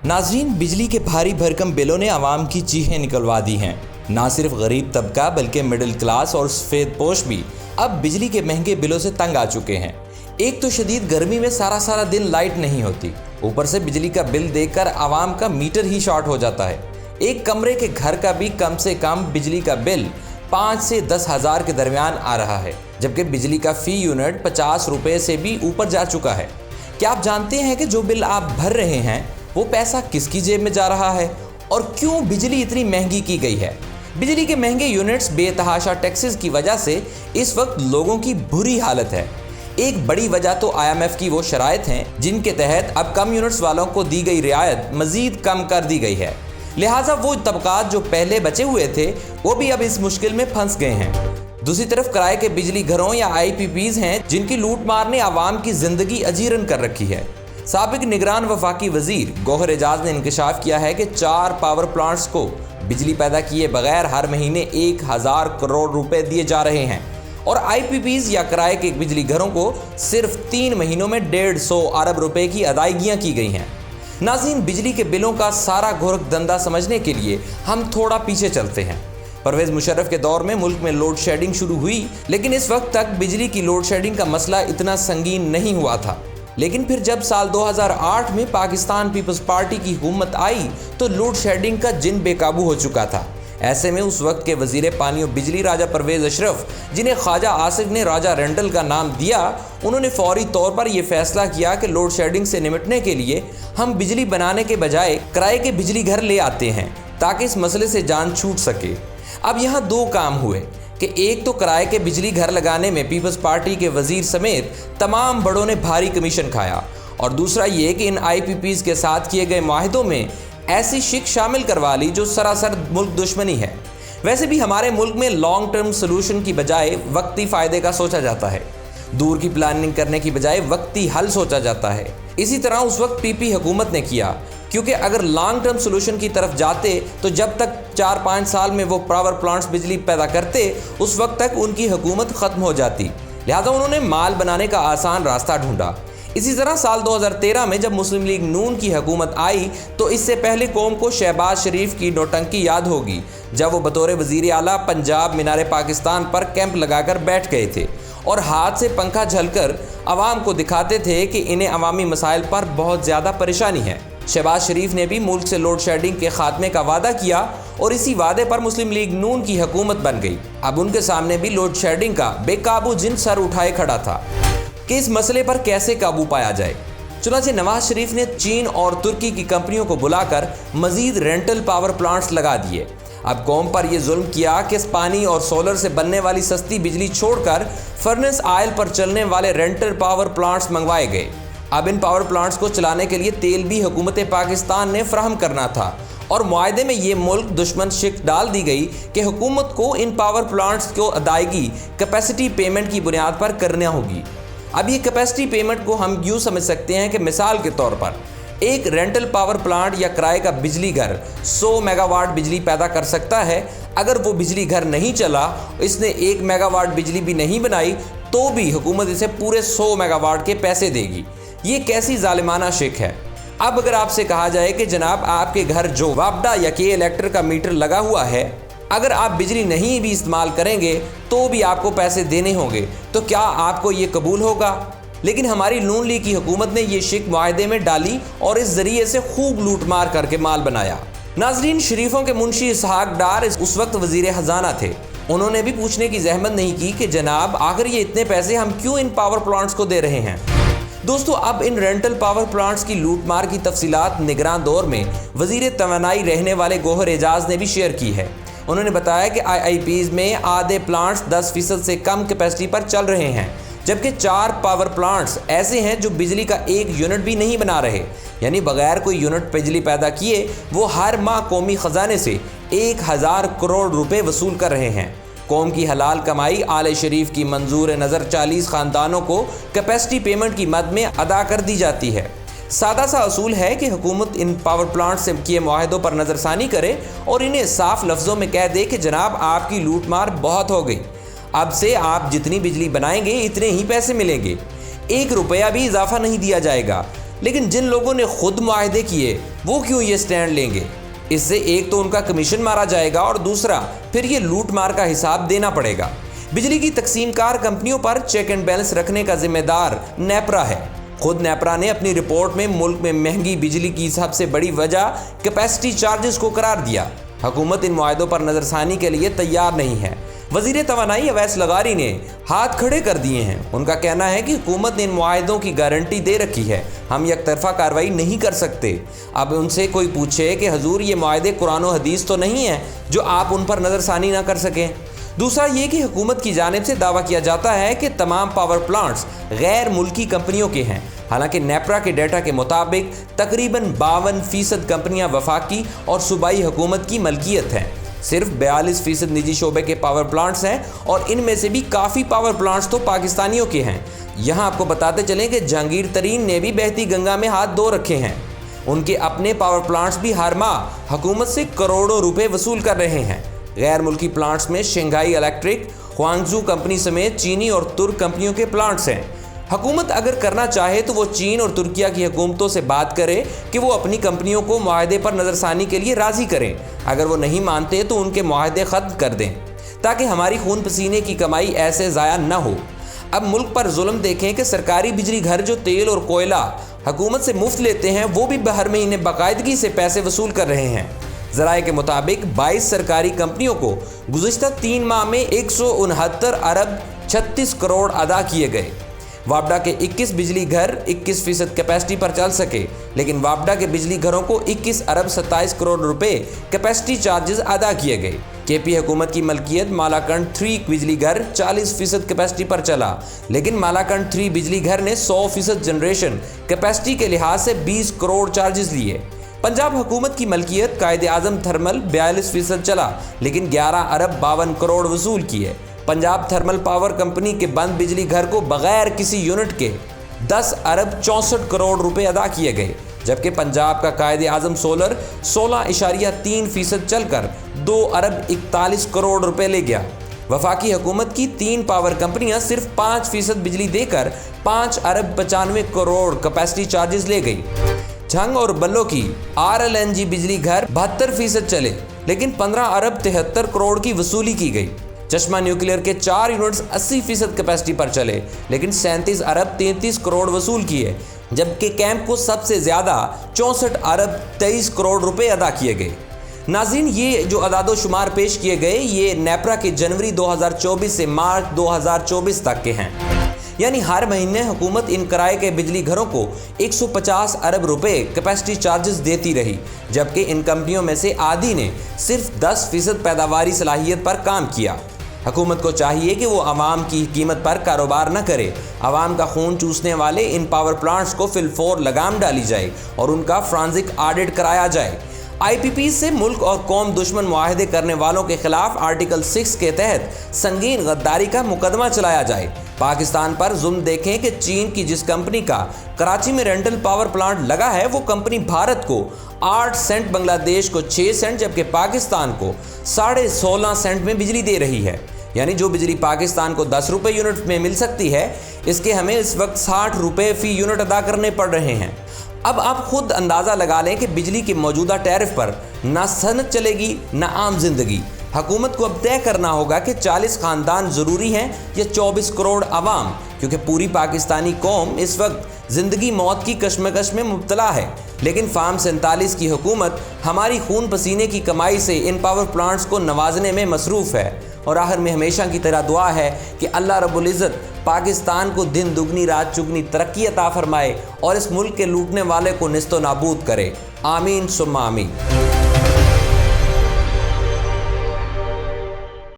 नाजरीन, बिजली के भारी भरकम बिलों ने आवाम की चीखें निकलवा दी हैं। ना सिर्फ गरीब तबका बल्कि मिडिल क्लास और सफ़ेद पोश भी अब बिजली के महंगे बिलों से तंग आ चुके हैं। एक तो शदीद गर्मी में सारा सारा दिन लाइट नहीं होती, ऊपर से बिजली का बिल देखकर आवाम का मीटर ही शॉर्ट हो जाता है। एक कमरे के घर का भी कम से कम बिजली का बिल 5 से 10 हज़ार के दरमियान आ रहा है, जबकि बिजली का फ़ी यूनिट 50 रुपये से भी ऊपर जा चुका है। क्या आप जानते हैं कि जो बिल आप भर रहे हैं वो पैसा किसकी जेब में जा रहा है और क्यों बिजली इतनी महंगी की गई है? बिजली के महंगे यूनिट्स, बेतहाशा टैक्सेस की वजह से इस वक्त लोगों की बुरी हालत है। एक बड़ी वजह तो IMF की वो शराइत हैं जिनके तहत अब कम यूनिट्स वालों को दी गई रियायत मज़ीद कम कर दी गई है। लिहाजा वो तबकात जो पहले बचे हुए थे वो भी अब इस मुश्किल में फंस गए हैं। दूसरी तरफ किराए के बिजली घरों या IPPs हैं जिनकी लूट मार ने आवाम की ज़िंदगी अजीरन कर रखी है। साबिक निगरान वफाकी वजीर गौहर एजाज ने इंकशाफ किया है कि 4 पावर प्लांट्स को बिजली पैदा किए बगैर हर महीने 1000 करोड़ रुपए दिए जा रहे हैं और IPPs या किराए के बिजली घरों को सिर्फ 3 महीनों में 150 अरब रुपए की अदायगियाँ की गई हैं। नाज़रीन, बिजली के बिलों का सारा गोरख धंधा समझने के लिए हम थोड़ा पीछे चलते हैं। परवेज़ मुशर्रफ के दौर में मुल्क में लोड शेडिंग शुरू हुई, लेकिन इस वक्त तक बिजली की लोड शेडिंग का मसला इतना संगीन नहीं हुआ था। लेकिन फिर जब साल 2008 में पाकिस्तान पीपल्स पार्टी की हुकूमत आई तो लोड शेडिंग का जिन बेकाबू हो चुका था। ऐसे में उस वक्त के वजीर पानी और बिजली राजा परवेज़ अशरफ, जिन्हें ख्वाजा आसिफ ने राजा रेंटल का नाम दिया, उन्होंने फौरी तौर पर यह फैसला किया कि लोड शेडिंग से निपटने के लिए हम बिजली बनाने के बजाय किराए के बिजली घर ले आते हैं ताकि इस मसले से जान छूट सके। अब यहाँ 2 काम हुए कि एक तो किराए के बिजली घर लगाने में पीपल्स पार्टी के वजीर समेत तमाम बड़ों ने भारी कमीशन खाया, और दूसरा ये कि इन IPPs के साथ किए गए माहिदों में ऐसी शिक शामिल करवा ली जो सरासर मुल्क दुश्मनी है। वैसे भी हमारे मुल्क में लॉन्ग टर्म सोल्यूशन की बजाय वक्ती फ़ायदे का सोचा जाता है, दूर की प्लानिंग करने की बजाय वक्ती हल सोचा जाता है। इसी तरह उस वक्त PP हुकूमत ने किया, क्योंकि अगर लॉन्ग टर्म सोल्यूशन की तरफ जाते तो जब तक 4-5 साल में वो पावर प्लांट्स बिजली पैदा करते उस वक्त तक उनकी हुकूमत ख़त्म हो जाती। लिहाजा उन्होंने माल बनाने का आसान रास्ता ढूंढा। इसी तरह साल 2013 में जब मुस्लिम लीग नून की हुकूमत आई तो इससे पहले कौम को शहबाज शरीफ की नौटंकी याद होगी, जब वो बतौर वज़ीर आला पंजाब मीनार पाकिस्तान पर कैंप लगाकर बैठ गए थे और हाथ से पंखा झलकर आवाम को दिखाते थे कि इन्हें अवामी मसाइल पर बहुत ज़्यादा परेशानी है। शहबाज शरीफ ने भी मुल्क से लोड शेडिंग के खात्मे का वादा किया और इसी वादे पर मुस्लिम लीग नून की हुकूमत बन गई। अब उनके सामने भी लोड शेडिंग का बेकाबू जिन सर उठाए खड़ा था कि इस मसले पर कैसे काबू पाया जाए। चुनांचे नवाज शरीफ ने चीन और तुर्की की कंपनियों को बुलाकर मजीद रेंटल पावर प्लांट्स लगा दिए। अब कौम पर यह जुल्म किया कि पानी और सोलर से बनने वाली सस्ती बिजली छोड़कर फर्नेस ऑयल पर चलने वाले रेंटल पावर प्लांट्स मंगवाए गए। अब इन पावर प्लांट्स को चलाने के लिए तेल भी हुकूमत पाकिस्तान ने फराहम करना था और मुआहदे में ये मुल्क दुश्मन शिक डाल दी गई कि हुकूमत को इन पावर प्लांट्स को अदायगी कैपेसिटी पेमेंट की बुनियाद पर करना होगी। अब ये कैपेसिटी पेमेंट को हम यूँ समझ सकते हैं कि मिसाल के तौर पर एक रेंटल पावर प्लांट या किराए का बिजली घर 100 मेगावाट बिजली पैदा कर सकता है। अगर वो बिजली घर नहीं चला, इसने 1 मेगावाट बिजली भी नहीं बनाई, तो भी हुकूमत इसे पूरे 100 मेगावाट के पैसे देगी। ये कैसी जालिमाना शिक है। अब अगर आपसे कहा जाए कि जनाब आपके घर जो वापडा या के इलेक्ट्रिक का मीटर लगा हुआ है, अगर आप बिजली नहीं भी इस्तेमाल करेंगे तो भी आपको पैसे देने होंगे, तो क्या आपको ये कबूल होगा? लेकिन हमारी नून लीग की हुकूमत ने ये शिक मुआहदे में डाली और इस जरिए से खूब लूट मार करके माल बनाया। नाजरीन, शरीफों के मुंशी इसहाक डार उस वक्त वजीर खजाना थे। उन्होंने भी पूछने की जहमत नहीं की कि जनाब आखिर ये इतने पैसे हम क्यों इन पावर प्लांट्स को दे रहे हैं। दोस्तों, अब इन रेंटल पावर प्लांट्स की लूट मार की तफसीलात निगरान दौर में वजीर तवानाई रहने वाले गौहर एजाज ने भी शेयर की है। उन्होंने बताया कि IIPs में आधे प्लांट्स 10% से कम कैपेसिटी पर चल रहे हैं, जबकि 4 पावर प्लांट्स ऐसे हैं जो बिजली का 1 यूनिट भी नहीं बना रहे, यानी बगैर कोई यूनिट बिजली पैदा किए वो हर माह कौमी ख़जाने से 1000 करोड़ रुपए वसूल कर रहे हैं। कौम की हलाल कमाई आले शरीफ की मंजूर नज़र 40 ख़ानदानों को कैपेसिटी पेमेंट की मद में अदा कर दी जाती है। सादा सा असूल है कि हुकूमत इन पावर प्लांट से किए मुआहदों पर नज़रसानी करे और इन्हें साफ लफ्ज़ों में कह दे कि जनाब आपकी लूट मार बहुत हो गई, अब से आप जितनी बिजली बनाएंगे इतने ही पैसे मिलेंगे, 1 रुपया भी इजाफा नहीं दिया जाएगा। لیکن جن لوگوں نے خود معاہدے کیے وہ کیوں یہ سٹینڈ لیں گے؟ اس سے ایک تو ان کا کمیشن مارا جائے گا اور دوسرا پھر یہ لوٹ مار کا حساب دینا پڑے گا۔ بجلی کی تقسیم کار کمپنیوں پر چیک اینڈ بیلنس رکھنے کا ذمہ دار نیپرا ہے۔ خود نیپرا نے اپنی رپورٹ میں ملک میں مہنگی بجلی کی سب سے بڑی وجہ کیپیسٹی چارجز کو قرار دیا۔ حکومت ان معاہدوں پر نظر ثانی کے لیے تیار نہیں ہے۔ وزیر توانائی اویس لغاری نے ہاتھ کھڑے کر دیے ہیں۔ ان کا کہنا ہے کہ حکومت نے ان معاہدوں کی گارنٹی دے رکھی ہے، ہم یک طرفہ کارروائی نہیں کر سکتے۔ اب ان سے کوئی پوچھے کہ حضور یہ معاہدے قرآن و حدیث تو نہیں ہیں جو آپ ان پر نظر ثانی نہ کر سکیں۔ دوسرا یہ کہ حکومت کی جانب سے دعویٰ کیا جاتا ہے کہ تمام پاور پلانٹس غیر ملکی کمپنیوں کے ہیں، حالانکہ نیپرا کے ڈیٹا کے مطابق تقریباً 52% کمپنیاں وفاقی اور صوبائی حکومت کی ملکیت ہیں۔ صرف 42% نجی شعبے کے پاور پلانٹس ہیں اور ان میں سے بھی کافی پاور پلانٹس تو پاکستانیوں کے ہیں۔ یہاں آپ کو بتاتے چلیں کہ جہانگیر ترین نے بھی بہتی گنگا میں ہاتھ دھو رکھے ہیں۔ ان کے اپنے پاور پلانٹس بھی ہر ماہ حکومت سے کروڑوں روپے وصول کر رہے ہیں۔ غیر ملکی پلانٹس میں شنگھائی الیکٹرک، خوانگزو کمپنی سمیت چینی اور ترک کمپنیوں کے پلانٹس ہیں۔ حکومت اگر کرنا چاہے تو وہ چین اور ترکیہ کی حکومتوں سے بات کرے کہ وہ اپنی کمپنیوں کو معاہدے پر نظر ثانی کے لیے راضی کریں۔ اگر وہ نہیں مانتے تو ان کے معاہدے ختم کر دیں تاکہ ہماری خون پسینے کی کمائی ایسے ضائع نہ ہو۔ اب ملک پر ظلم دیکھیں کہ سرکاری بجلی گھر جو تیل اور کوئلہ حکومت سے مفت لیتے ہیں وہ بھی ہر مہینے باقاعدگی سے پیسے وصول کر رہے ہیں۔ ذرائع کے مطابق 22 سرکاری کمپنیوں کو گزشتہ 3 ماہ میں 169 ارب 36 کروڑ ادا کیے گئے۔ وابڈا کے 21 بجلی گھر 21% کیپیسٹی پر چل سکے، لیکن وابڈا کے بجلی گھروں کو 21 ارب 27 کروڑ روپے کیپیسٹی چارجز ادا کیے گئے۔ کے پی حکومت کی ملکیت مالاکنڈ 3 بجلی گھر 40% کیپیسٹی پر چلا، لیکن مالاکنڈ 3 بجلی گھر نے 100% جنریشن کیپیسٹی کے لحاظ سے 20 کروڑ چارجز لیے۔ پنجاب حکومت کی ملکیت قائد اعظم تھرمل 42% چلا، لیکن 11 ارب 52 کروڑ وصول کیے۔ پنجاب تھرمل پاور کمپنی کے بند بجلی گھر کو بغیر کسی یونٹ کے 10 ارب 64 کروڑ روپے ادا کیے گئے، جبکہ پنجاب کا قائد اعظم سولر 16.3% چل کر 2 ارب 41 کروڑ روپے لے گیا۔ وفاقی حکومت کی 3 پاور کمپنیاں صرف 5% بجلی دے کر 5 ارب 95 کروڑ کیپیسٹی چارجز لے گئی۔ جھنگ اور بلو کی RLNG بجلی گھر 72% چلے، لیکن 15 ارب 73 کروڑ کی وصولی کی گئی۔ چشمہ نیوکلیئر کے 4 یونٹس 80% کیپیسٹی پر چلے، لیکن 37 ارب 33 کروڑ وصول کیے، جبکہ کیمپ کو سب سے زیادہ 64 ارب 23 کروڑ روپے ادا کیے گئے۔ ناظرین، یہ جو اعداد و شمار پیش کیے گئے یہ نیپرا کے جنوری 2024 سے مارچ 2024 تک کے ہیں، یعنی ہر مہینے حکومت ان کرائے کے بجلی گھروں کو 150 ارب روپے کیپیسٹی چارجز دیتی رہی، جبکہ ان کمپنیوں میں سے آدھی نے صرف 10% پیداواری صلاحیت پر کام کیا۔ حکومت کو چاہیے کہ وہ عوام کی قیمت پر کاروبار نہ کرے۔ عوام کا خون چوسنے والے ان پاور پلانٹس کو فی الفور لگام ڈالی جائے اور ان کا فرانزک آڈٹ کرایا جائے۔ IPP سے ملک اور قوم دشمن معاہدے کرنے والوں کے خلاف آرٹیکل 6 کے تحت سنگین غداری کا مقدمہ چلایا جائے۔ پاکستان پر ظلم دیکھیں کہ چین کی جس کمپنی کا کراچی میں رینٹل پاور پلانٹ لگا ہے وہ کمپنی بھارت کو 8 سینٹ، بنگلہ دیش کو 6 سینٹ، جبکہ پاکستان کو 16.5 سینٹ میں بجلی دے رہی ہے۔ یعنی جو بجلی پاکستان کو 10 روپے یونٹ میں مل سکتی ہے، اس کے ہمیں اس وقت 60 روپے فی یونٹ ادا کرنے پڑ رہے ہیں۔ اب آپ خود اندازہ لگا لیں کہ بجلی کے موجودہ ٹیرف پر نہ صنعت چلے گی نہ عام زندگی۔ حکومت کو اب طے کرنا ہوگا کہ 40 خاندان ضروری ہیں یا 24 کروڑ عوام، کیونکہ پوری پاکستانی قوم اس وقت زندگی موت کی کشمکش میں مبتلا ہے۔ لیکن فارم 47 کی حکومت ہماری خون پسینے کی کمائی سے ان پاور پلانٹس کو نوازنے میں مصروف ہے، اور آخر میں ہمیشہ کی طرح دعا ہے کہ اللہ رب العزت پاکستان کو دن دگنی رات چگنی ترقی عطا فرمائے اور اس ملک کے لوٹنے والے کو نیست و نابود کرے۔ آمین ثم آمین۔